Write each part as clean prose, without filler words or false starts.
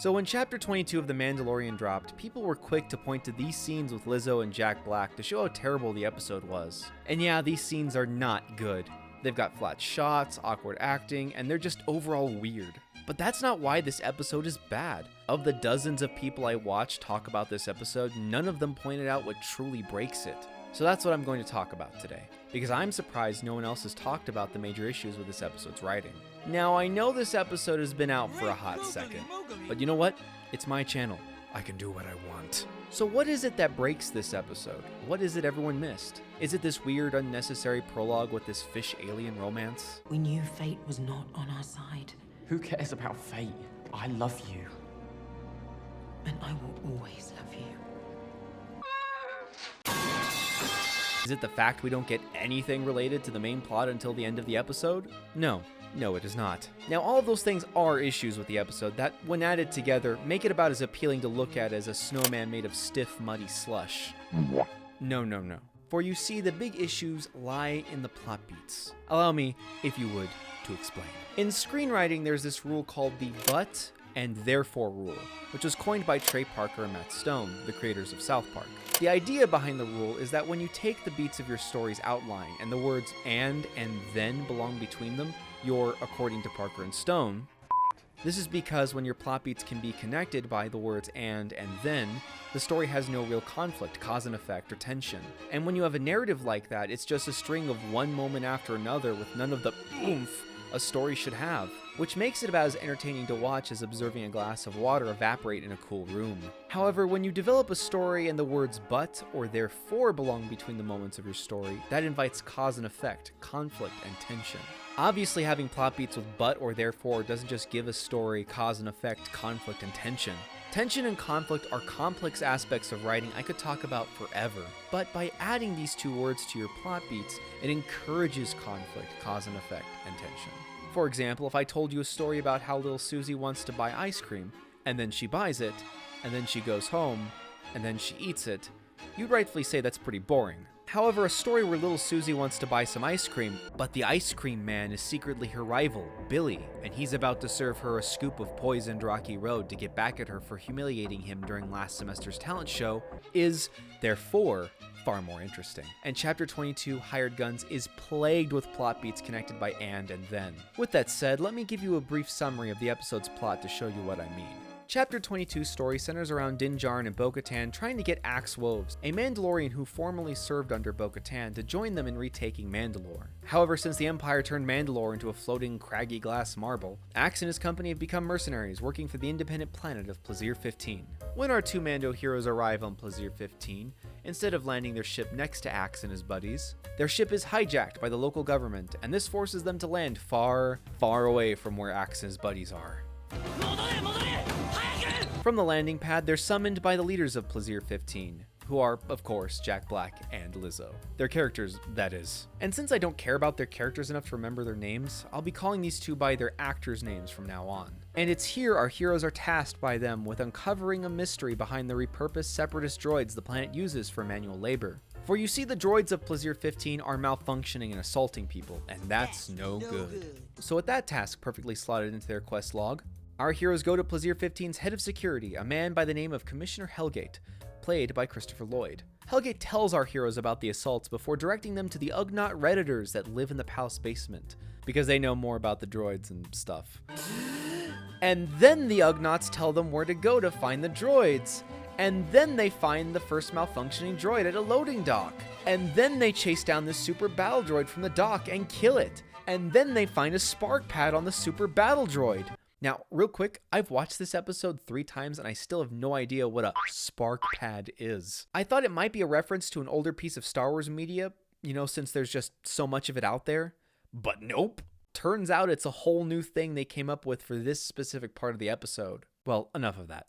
So when Chapter 22 of The Mandalorian dropped, people were quick to point to these scenes with Lizzo and Jack Black to show how terrible the episode was. And yeah, these scenes are not good. They've got flat shots, awkward acting, and they're just overall weird. But that's not why this episode is bad. Of the dozens of people I watched talk about this episode, none of them pointed out what truly breaks it. So that's what I'm going to talk about today, because I'm surprised no one else has talked about the major issues with this episode's writing. Now, I know this episode has been out for a hot second, but you know what? It's my channel. I can do what I want. So what is it that breaks this episode? What is it everyone missed? Is it this weird, unnecessary prologue with this fish alien romance? We knew fate was not on our side. Who cares about fate? I love you. And I will always love you. Is it the fact we don't get anything related to the main plot until the end of the episode? No, it is not. Now, all of those things are issues with the episode that, when added together, make it about as appealing to look at as a snowman made of stiff, muddy slush. No. For you see, the big issues lie in the plot beats. Allow me, if you would, to explain. In screenwriting, there's this rule called the but and therefore rule, which was coined by Trey Parker and Matt Stone, the creators of South Park. The idea behind the rule is that when you take the beats of your story's outline and the words and then belong between them, you're, according to Parker and Stone. This is because when your plot beats can be connected by the words and then, the story has no real conflict, cause and effect, or tension. And when you have a narrative like that, it's just a string of one moment after another with none of the oomph a story should have, which makes it about as entertaining to watch as observing a glass of water evaporate in a cool room. However, when you develop a story and the words but or therefore belong between the moments of your story, that invites cause and effect, conflict, and tension. Obviously, having plot beats with but or therefore doesn't just give a story cause and effect, conflict, and tension. Tension and conflict are complex aspects of writing I could talk about forever, but by adding these two words to your plot beats, it encourages conflict, cause and effect, and tension. For example, if I told you a story about how little Susie wants to buy ice cream, and then she buys it, and then she goes home, and then she eats it, you'd rightfully say that's pretty boring. However, a story where little Susie wants to buy some ice cream, but the ice cream man is secretly her rival, Billy, and he's about to serve her a scoop of poisoned Rocky Road to get back at her for humiliating him during last semester's talent show, is, therefore, far more interesting. And Chapter 22, Hired Guns, is plagued with plot beats connected by and then. With that said, let me give you a brief summary of the episode's plot to show you what I mean. Chapter 22's story centers around Din Djarin and Bo-Katan trying to get Axe Woves, a Mandalorian who formerly served under Bo-Katan, to join them in retaking Mandalore. However, since the Empire turned Mandalore into a floating, craggy glass marble, Axe and his company have become mercenaries working for the independent planet of Plazir 15. When our two Mando heroes arrive on Plazir 15, instead of landing their ship next to Axe and his buddies, their ship is hijacked by the local government, and this forces them to land far, far away from where Axe and his buddies are. From the landing pad, they're summoned by the leaders of Plazir 15, who are, of course, Jack Black and Lizzo. Their characters, that is. And since I don't care about their characters enough to remember their names, I'll be calling these two by their actors' names from now on. And it's here our heroes are tasked by them with uncovering a mystery behind the repurposed separatist droids the planet uses for manual labor. For you see, the droids of Plazir 15 are malfunctioning and assaulting people, and that's no good. So with that task perfectly slotted into their quest log, our heroes go to Plazir 15's head of security, a man by the name of Commissioner Hellgate, played by Christopher Lloyd. Hellgate tells our heroes about the assaults before directing them to the Ugnaught Redditors that live in the palace basement, because they know more about the droids and stuff. And then the Ugnaughts tell them where to go to find the droids. And then they find the first malfunctioning droid at a loading dock. And then they chase down this super battle droid from the dock and kill it. And then they find a spark pad on the super battle droid. Now, real quick, I've watched this episode 3 times and I still have no idea what a spark pad is. I thought it might be a reference to an older piece of Star Wars media, since there's just so much of it out there. But nope. Turns out it's a whole new thing they came up with for this specific part of the episode. Well, enough of that.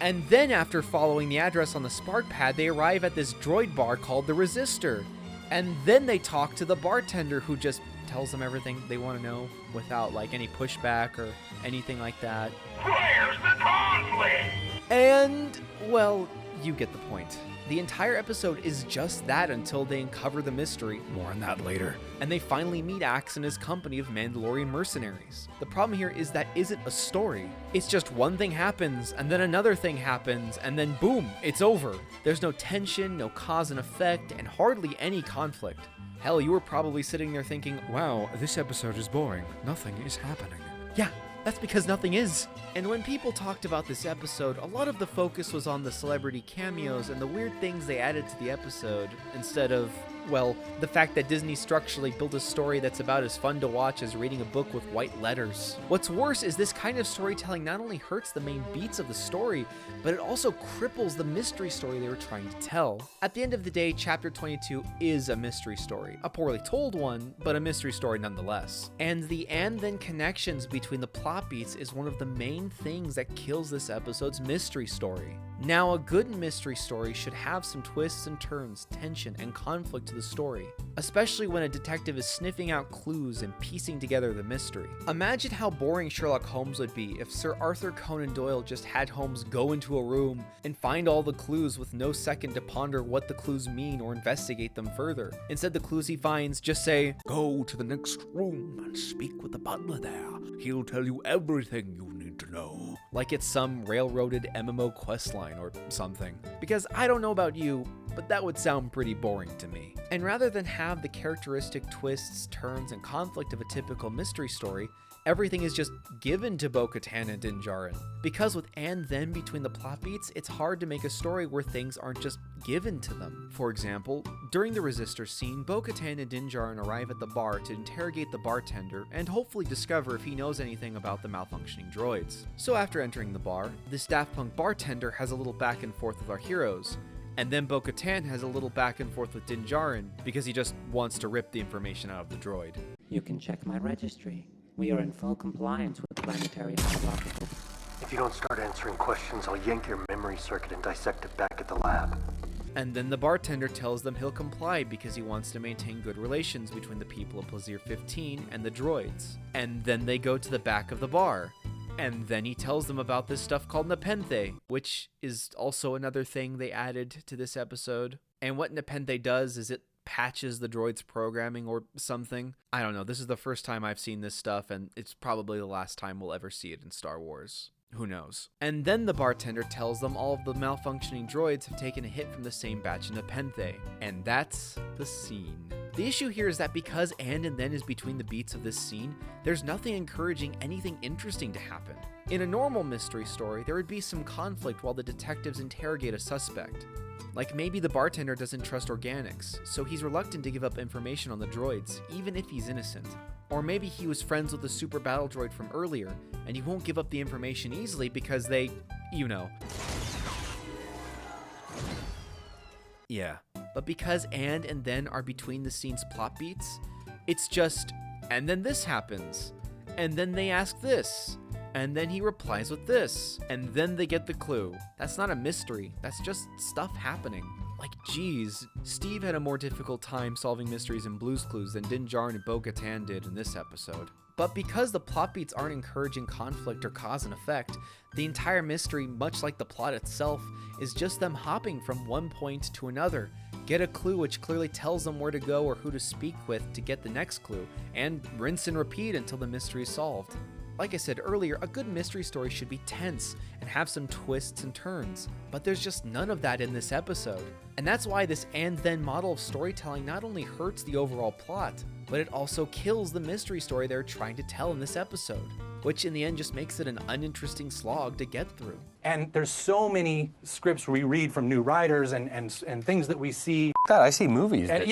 And then after following the address on the spark pad, they arrive at this droid bar called the Resistor. And then they talk to the bartender who just tells them everything they want to know without any pushback or anything like that. Where's the conflict? And, well, you get the point. The entire episode is just that until they uncover the mystery, more on that later, and they finally meet Axe and his company of Mandalorian mercenaries. The problem here is that isn't a story. It's just one thing happens, and then another thing happens, and then boom, it's over. There's no tension, no cause and effect, and hardly any conflict. Hell, you were probably sitting there thinking, wow, this episode is boring. Nothing is happening. Yeah, that's because nothing is. And when people talked about this episode, a lot of the focus was on the celebrity cameos and the weird things they added to the episode, instead of, well, the fact that Disney structurally built a story that's about as fun to watch as reading a book with white letters. What's worse is this kind of storytelling not only hurts the main beats of the story, but it also cripples the mystery story they were trying to tell. At the end of the day, Chapter 22 is a mystery story. A poorly told one, but a mystery story nonetheless. And the and then connections between the plot beats is one of the main things that kills this episode's mystery story. Now, a good mystery story should have some twists and turns, tension, and conflict to the story, especially when a detective is sniffing out clues and piecing together the mystery. Imagine how boring Sherlock Holmes would be if Sir Arthur Conan Doyle just had Holmes go into a room and find all the clues with no second to ponder what the clues mean or investigate them further. Instead, the clues he finds just say, "Go to the next room and speak with the butler there. He'll tell you everything you need to know." Like it's some railroaded MMO questline or something. Because I don't know about you, but that would sound pretty boring to me. And rather than have the characteristic twists, turns, and conflict of a typical mystery story, everything is just given to Bo-Katan and Din Djarin. Because with and then between the plot beats, it's hard to make a story where things aren't just given to them. For example, during the Resistor scene, Bo-Katan and Din Djarin arrive at the bar to interrogate the bartender and hopefully discover if he knows anything about the malfunctioning droids. So after entering the bar, this Daft Punk bartender has a little back and forth with our heroes. And then Bo-Katan has a little back and forth with Din Djarin because he just wants to rip the information out of the droid. You can check my registry. We are in full compliance with planetary hierarchy. If you don't start answering questions, I'll yank your memory circuit and dissect it back at the lab. And then the bartender tells them he'll comply because he wants to maintain good relations between the people of Plaisir 15 and the droids. And then they go to the back of the bar. And then he tells them about this stuff called Nepenthe, which is also another thing they added to this episode. And what Nepenthe does is it patches the droid's programming or something. I don't know, this is the first time I've seen this stuff, and it's probably the last time we'll ever see it in Star Wars. Who knows? And then the bartender tells them all of the malfunctioning droids have taken a hit from the same batch of Nepenthe. And that's the scene. The issue here is that because and then is between the beats of this scene, there's nothing encouraging anything interesting to happen. In a normal mystery story, there would be some conflict while the detectives interrogate a suspect. Like maybe the bartender doesn't trust organics, so he's reluctant to give up information on the droids, even if he's innocent. Or maybe he was friends with the super battle droid from earlier, and he won't give up the information easily because they, you know. Yeah. But because and then are between the scene's plot beats, it's just, and then this happens, and then they ask this, and then he replies with this, and then they get the clue. That's not a mystery, that's just stuff happening. Like, geez, Steve had a more difficult time solving mysteries in Blue's Clues than Din Djarin and Bo-Katan did in this episode. But because the plot beats aren't encouraging conflict or cause and effect, the entire mystery, much like the plot itself, is just them hopping from one point to another, get a clue which clearly tells them where to go or who to speak with to get the next clue, and rinse and repeat until the mystery is solved. Like I said earlier, a good mystery story should be tense and have some twists and turns, but there's just none of that in this episode. And that's why this and then model of storytelling not only hurts the overall plot, but it also kills the mystery story they're trying to tell in this episode, which in the end just makes it an uninteresting slog to get through. And there's so many scripts we read from new writers and things that we see. God, I see movies. And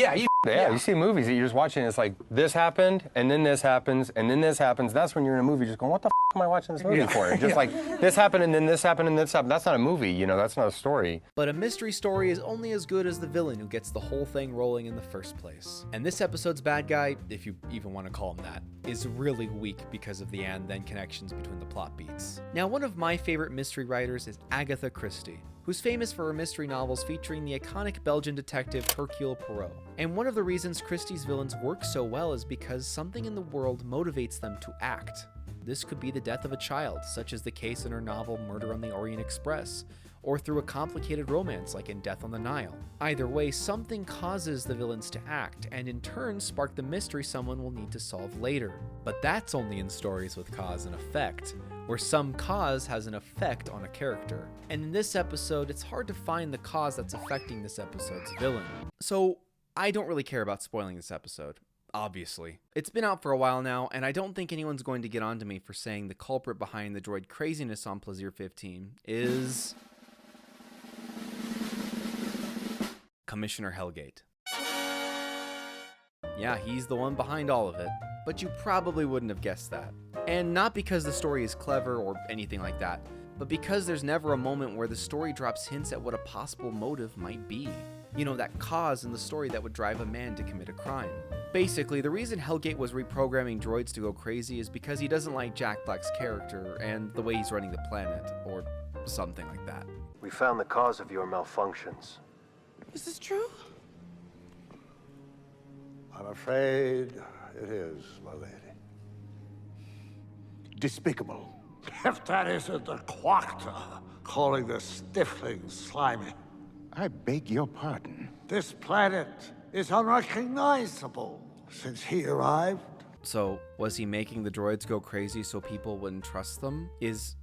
You see movies that you're just watching. It's like this happened, and then this happens, and then this happens. That's when you're in a movie, just going, "What the am I watching this movie for?" Just like this happened, and then this happened, and this happened. That's not a movie, you know. That's not a story. But a mystery story is only as good as the villain who gets the whole thing rolling in the first place. And this episode's bad guy, if you even want to call him that, is really weak because of the and then connections between the plot beats. Now, one of my favorite mystery writers is Agatha Christie, who's famous for her mystery novels featuring the iconic Belgian detective Hercule Poirot. And one of the reasons Christie's villains work so well is because something in the world motivates them to act. This could be the death of a child, such as the case in her novel Murder on the Orient Express, or through a complicated romance like in Death on the Nile. Either way, something causes the villains to act, and in turn spark the mystery someone will need to solve later. But that's only in stories with cause and effect, where some cause has an effect on a character. And in this episode, it's hard to find the cause that's affecting this episode's villain. So, I don't really care about spoiling this episode. Obviously. It's been out for a while now, and I don't think anyone's going to get onto me for saying the culprit behind the droid craziness on Plaisir 15 is Commissioner Hellgate. Yeah, he's the one behind all of it, but you probably wouldn't have guessed that. And not because the story is clever or anything like that, but because there's never a moment where the story drops hints at what a possible motive might be. You know, that cause in the story that would drive a man to commit a crime. Basically, the reason Hellgate was reprogramming droids to go crazy is because he doesn't like Jack Black's character and the way he's running the planet, or something like that. We found the cause of your malfunctions. Is this true? I'm afraid it is, my lady. Despicable. If that isn't the Quacta calling the Stiflings slimy. I beg your pardon. This planet is unrecognizable since he arrived. So, was he making the droids go crazy so people wouldn't trust them? Is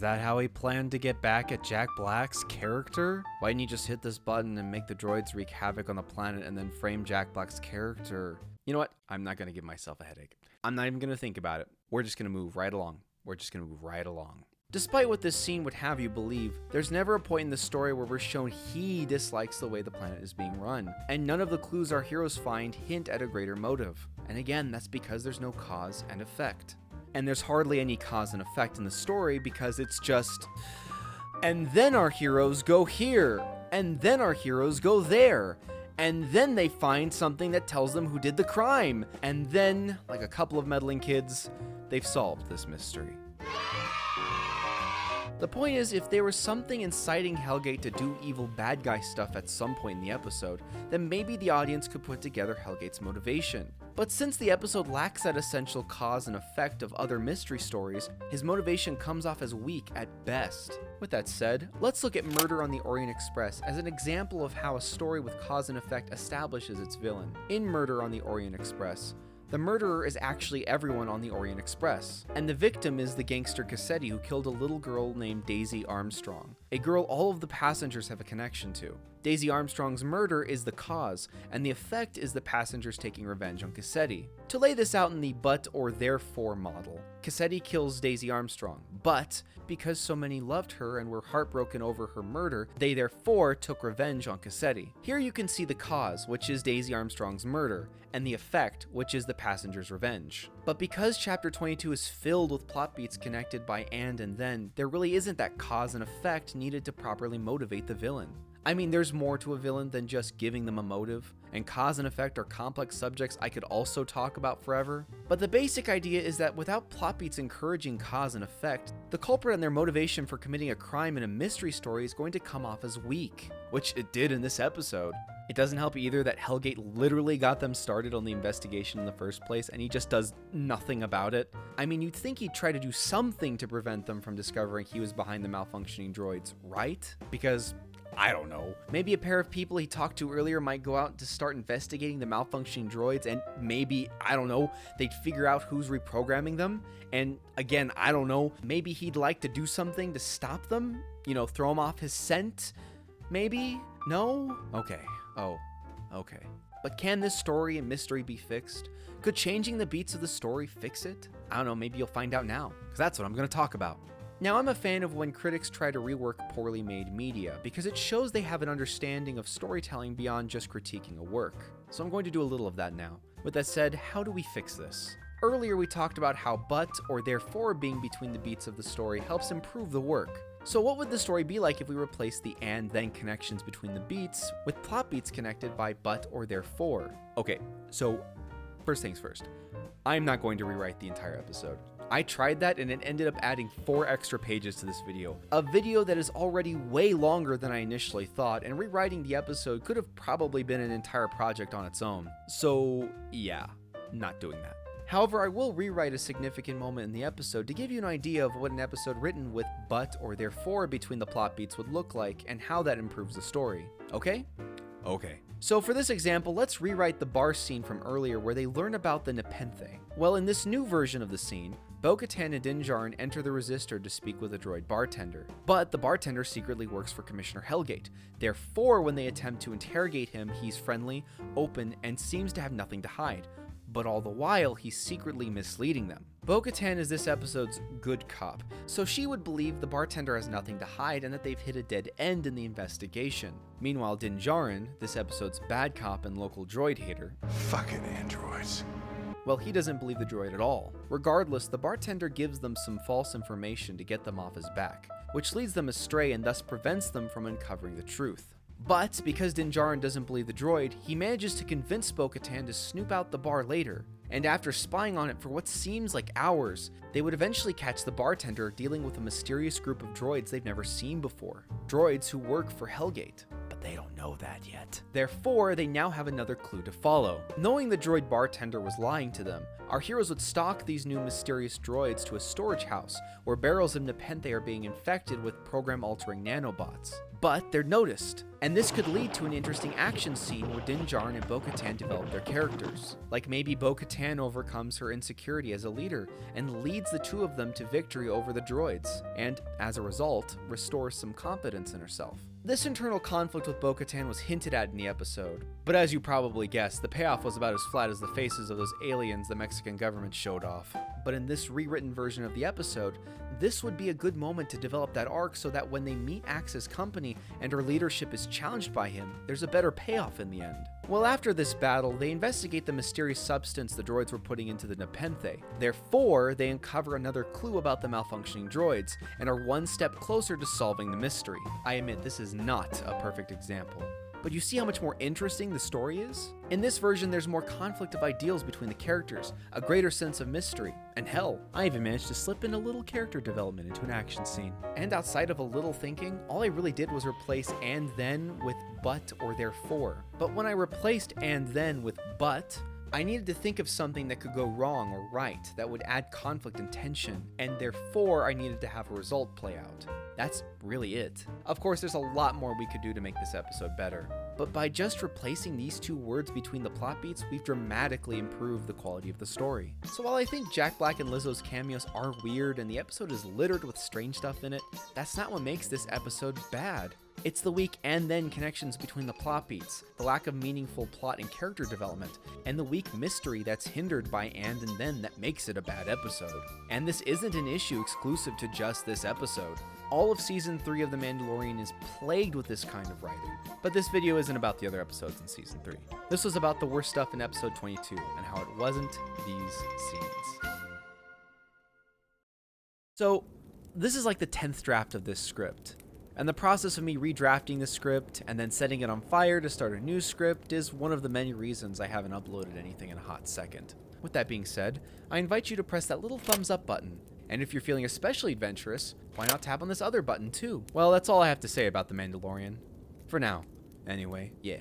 that how he planned to get back at Jack Black's character? Why didn't he just hit this button and make the droids wreak havoc on the planet and then frame Jack Black's character? You know what? I'm not going to give myself a headache. I'm not even going to think about it. We're just going to move right along. Despite what this scene would have you believe, there's never a point in the story where we're shown he dislikes the way the planet is being run, and none of the clues our heroes find hint at a greater motive. And again, that's because there's no cause and effect. And there's hardly any cause and effect in the story because it's just, and then our heroes go here, and then our heroes go there, and then they find something that tells them who did the crime, and then, like a couple of meddling kids, they've solved this mystery. The point is, if there was something inciting Hellgate to do evil bad guy stuff at some point in the episode, then maybe the audience could put together Hellgate's motivation. But since the episode lacks that essential cause and effect of other mystery stories, his motivation comes off as weak at best. With that said, let's look at Murder on the Orient Express as an example of how a story with cause and effect establishes its villain. In Murder on the Orient Express, the murderer is actually everyone on the Orient Express, and the victim is the gangster Cassetti who killed a little girl named Daisy Armstrong, a girl all of the passengers have a connection to. Daisy Armstrong's murder is the cause, and the effect is the passengers taking revenge on Cassetti. To lay this out in the but or therefore model, Cassetti kills Daisy Armstrong, but because so many loved her and were heartbroken over her murder, they therefore took revenge on Cassetti. Here you can see the cause, which is Daisy Armstrong's murder, and the effect, which is the passenger's revenge. But because chapter 22 is filled with plot beats connected by and then, there really isn't that cause and effect needed to properly motivate the villain. I mean, there's more to a villain than just giving them a motive, and cause and effect are complex subjects I could also talk about forever. But the basic idea is that without plot beats encouraging cause and effect, the culprit and their motivation for committing a crime in a mystery story is going to come off as weak, which it did in this episode. It doesn't help either that Hellgate literally got them started on the investigation in the first place, and he just does nothing about it. I mean, you'd think he'd try to do something to prevent them from discovering he was behind the malfunctioning droids, right? Because I don't know. Maybe a pair of people he talked to earlier might go out to start investigating the malfunctioning droids, and maybe, I don't know, they'd figure out who's reprogramming them. And again, I don't know, maybe he'd like to do something to stop them? You know, throw them off his scent? Maybe? No? Okay. Oh, okay. But can this story and mystery be fixed? Could changing the beats of the story fix it? I don't know, maybe you'll find out now, because that's what I'm going to talk about. Now, I'm a fan of when critics try to rework poorly made media, because it shows they have an understanding of storytelling beyond just critiquing a work. So I'm going to do a little of that now. With that said, how do we fix this? Earlier we talked about how but or therefore being between the beats of the story helps improve the work. So what would the story be like if we replaced the and then connections between the beats with plot beats connected by but or therefore? Okay, so first things first, I'm not going to rewrite the entire episode. I tried that and it ended up adding 4 extra pages to this video. A video that is already way longer than I initially thought, and rewriting the episode could have probably been an entire project on its own. So yeah, not doing that. However, I will rewrite a significant moment in the episode to give you an idea of what an episode written with but or therefore between the plot beats would look like and how that improves the story. Okay? Okay. So for this example, let's rewrite the bar scene from earlier where they learn about the Nepenthe. Well, in this new version of the scene, Bo-Katan and Din Djarin enter the Resistor to speak with a droid bartender. But the bartender secretly works for Commissioner Hellgate. Therefore, when they attempt to interrogate him, he's friendly, open, and seems to have nothing to hide. But all the while, he's secretly misleading them. Bo-Katan is this episode's good cop, so she would believe the bartender has nothing to hide and that they've hit a dead end in the investigation. Meanwhile, Din Djarin, this episode's bad cop and local droid hater, Fucking androids. well, he doesn't believe the droid at all. Regardless, the bartender gives them some false information to get them off his back, which leads them astray and thus prevents them from uncovering the truth. But because Din Djarin doesn't believe the droid, he manages to convince Bo-Katan to snoop out the bar later, and after spying on it for what seems like hours, they would eventually catch the bartender dealing with a mysterious group of droids they've never seen before. Droids who work for Hellgate. But they don't know that yet. Therefore, they now have another clue to follow. Knowing the droid bartender was lying to them, our heroes would stalk these new mysterious droids to a storage house where barrels of Nepenthe are being infected with program-altering nanobots. But they're noticed, and this could lead to an interesting action scene where Din Djarin and Bo-Katan develop their characters. Like maybe Bo-Katan overcomes her insecurity as a leader and leads the two of them to victory over the droids, and as a result, restores some confidence in herself. This internal conflict with Bo-Katan was hinted at in the episode, but as you probably guessed, the payoff was about as flat as the faces of those aliens the Mexican government showed off. But in this rewritten version of the episode, this would be a good moment to develop that arc so that when they meet Axe's company and her leadership is challenged by him, there's a better payoff in the end. Well, after this battle, they investigate the mysterious substance the droids were putting into the Nepenthe. Therefore, they uncover another clue about the malfunctioning droids and are one step closer to solving the mystery. I admit this is not a perfect example, but you see how much more interesting the story is? In this version, there's more conflict of ideals between the characters, a greater sense of mystery, and hell, I even managed to slip in a little character development into an action scene. And outside of a little thinking, all I really did was replace and then with but or therefore. But when I replaced and then with but, I needed to think of something that could go wrong or right that would add conflict and tension, and therefore I needed to have a result play out. That's really it. Of course, there's a lot more we could do to make this episode better, but by just replacing these two words between the plot beats, we've dramatically improved the quality of the story. So while I think Jack Black and Lizzo's cameos are weird and the episode is littered with strange stuff in it, that's not what makes this episode bad. It's the weak and then connections between the plot beats, the lack of meaningful plot and character development, and the weak mystery that's hindered by and then that makes it a bad episode. And this isn't an issue exclusive to just this episode. All of Season 3 of The Mandalorian is plagued with this kind of writing. But this video isn't about the other episodes in Season 3. This was about the worst stuff in Episode 22 and how it wasn't these scenes. So, this is like the 10th draft of this script. And the process of me redrafting the script and then setting it on fire to start a new script is one of the many reasons I haven't uploaded anything in a hot second. With that being said, I invite you to press that little thumbs up button. And if you're feeling especially adventurous, why not tap on this other button too? Well, that's all I have to say about The Mandalorian. For now. Anyway, yeah.